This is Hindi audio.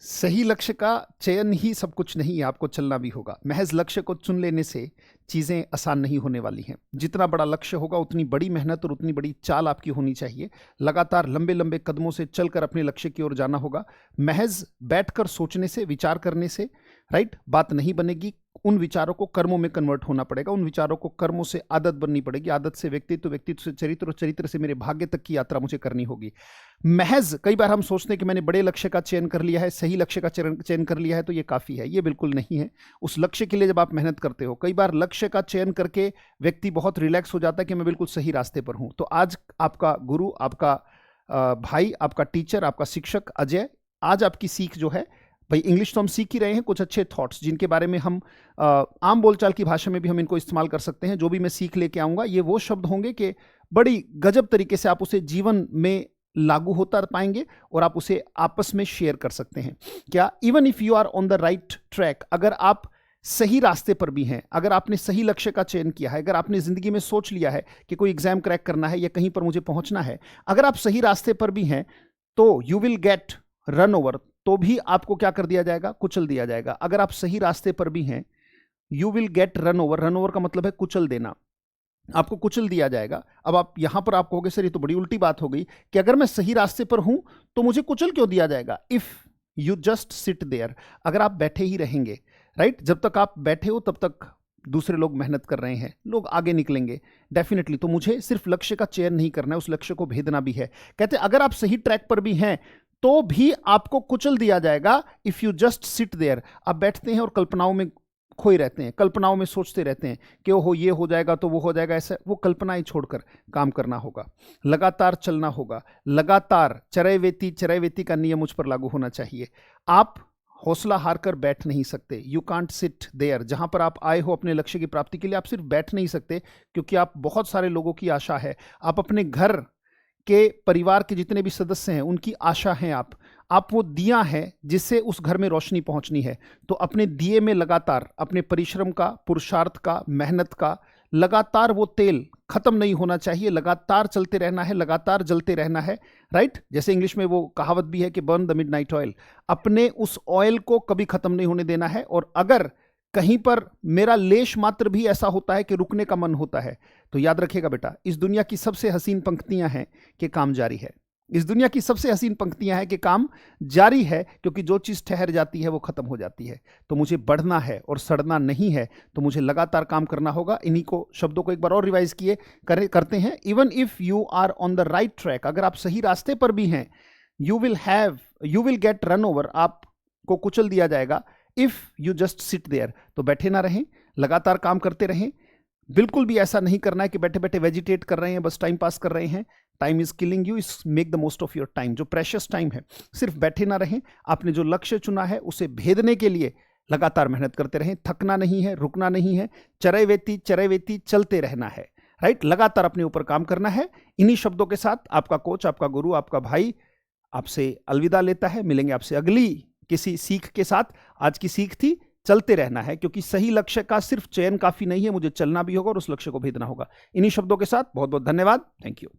सही लक्ष्य का चयन ही सब कुछ नहीं है, आपको चलना भी होगा। महज लक्ष्य को चुन लेने से चीज़ें आसान नहीं होने वाली हैं। जितना बड़ा लक्ष्य होगा उतनी बड़ी मेहनत और उतनी बड़ी चाल आपकी होनी चाहिए। लगातार लंबे लंबे कदमों से चलकर अपने लक्ष्य की ओर जाना होगा। महज बैठकर सोचने से, विचार करने से बात नहीं बनेगी। उन विचारों को कर्मों में कन्वर्ट होना पड़ेगा। उन विचारों को कर्मों से आदत बननी पड़ेगी। आदत से व्यक्तित्व, व्यक्तित्व से चरित्र और चरित्र से मेरे भाग्य तक की यात्रा मुझे करनी होगी। महज कई बार हम सोचते हैं कि मैंने बड़े लक्ष्य का चयन कर लिया है, सही लक्ष्य का चयन कर लिया है तो ये काफ़ी है। ये बिल्कुल नहीं है। उस लक्ष्य के लिए जब आप मेहनत करते हो, कई बार लक्ष्य का चयन करके व्यक्ति बहुत रिलैक्स हो जाता है कि मैं बिल्कुल सही रास्ते पर हूँ। तो आज आपका गुरु, आपका भाई, आपका टीचर, आपका शिक्षक अजय, आज आपकी सीख जो है, भाई इंग्लिश तो हम सीख ही रहे हैं, कुछ अच्छे थॉट्स जिनके बारे में हम आम बोलचाल की भाषा में भी हम इनको इस्तेमाल कर सकते हैं। जो भी मैं सीख लेके आऊँगा ये वो शब्द होंगे कि बड़ी गजब तरीके से आप उसे जीवन में लागू होता पाएंगे और आप उसे आपस में शेयर कर सकते हैं। क्या even if you are on the right track, अगर आप सही रास्ते पर भी हैं, अगर आपने सही लक्ष्य का चयन किया है, अगर आपने ज़िंदगी में सोच लिया है कि कोई एग्जाम क्रैक करना है या कहीं पर मुझे पहुंचना है, अगर आप सही रास्ते पर भी हैं तो you will get run over, तो भी आपको क्या कर दिया जाएगा? कुचल दिया जाएगा। अगर आप सही रास्ते पर भी हैं, you will get run over. Run over का मतलब है कुचल देना, आपको कुचल दिया जाएगा। अब आप यहां पर आप कहोगे सर ये तो बड़ी उल्टी बात हो गई कि अगर मैं सही रास्ते पर हूं तो मुझे कुचल क्यों दिया जाएगा? If you just sit there, अगर आप बैठे ही रहेंगे, जब तक आप बैठे हो तब तक दूसरे लोग मेहनत कर रहे हैं, लोग आगे निकलेंगे डेफिनेटली। तो मुझे सिर्फ लक्ष्य का चयन नहीं करना है, उस लक्ष्य को भेदना भी है। कहते अगर आप सही ट्रैक पर भी हैं तो भी आपको कुचल दिया जाएगा if you just sit there. आप बैठते हैं और कल्पनाओं में खोए रहते हैं, कल्पनाओं में सोचते रहते हैं कि हो ये हो जाएगा तो वो हो जाएगा, ऐसा। वो कल्पनाएं छोड़कर काम करना होगा, लगातार चलना होगा, लगातार चरैवेति, चरैवेति का नियम मुझ पर लागू होना चाहिए। आप हौसला हार कर बैठ नहीं सकते। You can't sit there. जहां पर आप आए हो अपने लक्ष्य की प्राप्ति के लिए, आप सिर्फ बैठ नहीं सकते, क्योंकि आप बहुत सारे लोगों की आशा है। आप अपने घर के परिवार के जितने भी सदस्य हैं उनकी आशा हैं आप वो दिया है जिससे उस घर में रोशनी पहुंचनी है। तो अपने दिए में लगातार अपने परिश्रम का, पुरुषार्थ का, मेहनत का लगातार वो तेल खत्म नहीं होना चाहिए। लगातार चलते रहना है, लगातार जलते रहना है। जैसे इंग्लिश में वो कहावत भी है कि बर्न द मिडनाइट ऑयल। अपने उस ऑयल को कभी खत्म नहीं होने देना है। और अगर कहीं पर मेरा लेश मात्र भी ऐसा होता है कि रुकने का मन होता है, तो याद रखिएगा बेटा, इस दुनिया की सबसे हसीन पंक्तियां हैं कि काम जारी है। इस दुनिया की सबसे हसीन पंक्तियां हैं कि काम जारी है, क्योंकि जो चीज़ ठहर जाती है वो खत्म हो जाती है। तो मुझे बढ़ना है और सड़ना नहीं है, तो मुझे लगातार काम करना होगा। इन्हीं को शब्दों को एक बार और रिवाइज करते हैं। Even if you are on the right track, अगर आप सही रास्ते पर भी हैं, you will get run over, आपको कुचल दिया जाएगा। If you just sit there, तो बैठे ना रहें, लगातार काम करते रहें। बिल्कुल भी ऐसा नहीं करना है कि बैठे बैठे वेजिटेट कर रहे हैं, बस टाइम पास कर रहे हैं। टाइम इज किलिंग यू, इस make the most of your time. जो प्रेशियस टाइम है, सिर्फ बैठे ना रहें। आपने जो लक्ष्य चुना है उसे भेदने के लिए लगातार मेहनत करते रहें। थकना नहीं है, रुकना नहीं है, चरैवेति चरैवेति चलते रहना है। लगातार अपने ऊपर काम करना है। इन्हीं शब्दों के साथ आपका कोच, आपका गुरु, आपका भाई आपसे अलविदा लेता है। मिलेंगे आपसे अगली किसी सीख के साथ। आज की सीख थी चलते रहना है, क्योंकि सही लक्ष्य का सिर्फ चयन काफी नहीं है, मुझे चलना भी होगा और उस लक्ष्य को भेदना होगा। इन्हीं शब्दों के साथ बहुत बहुत धन्यवाद। Thank you.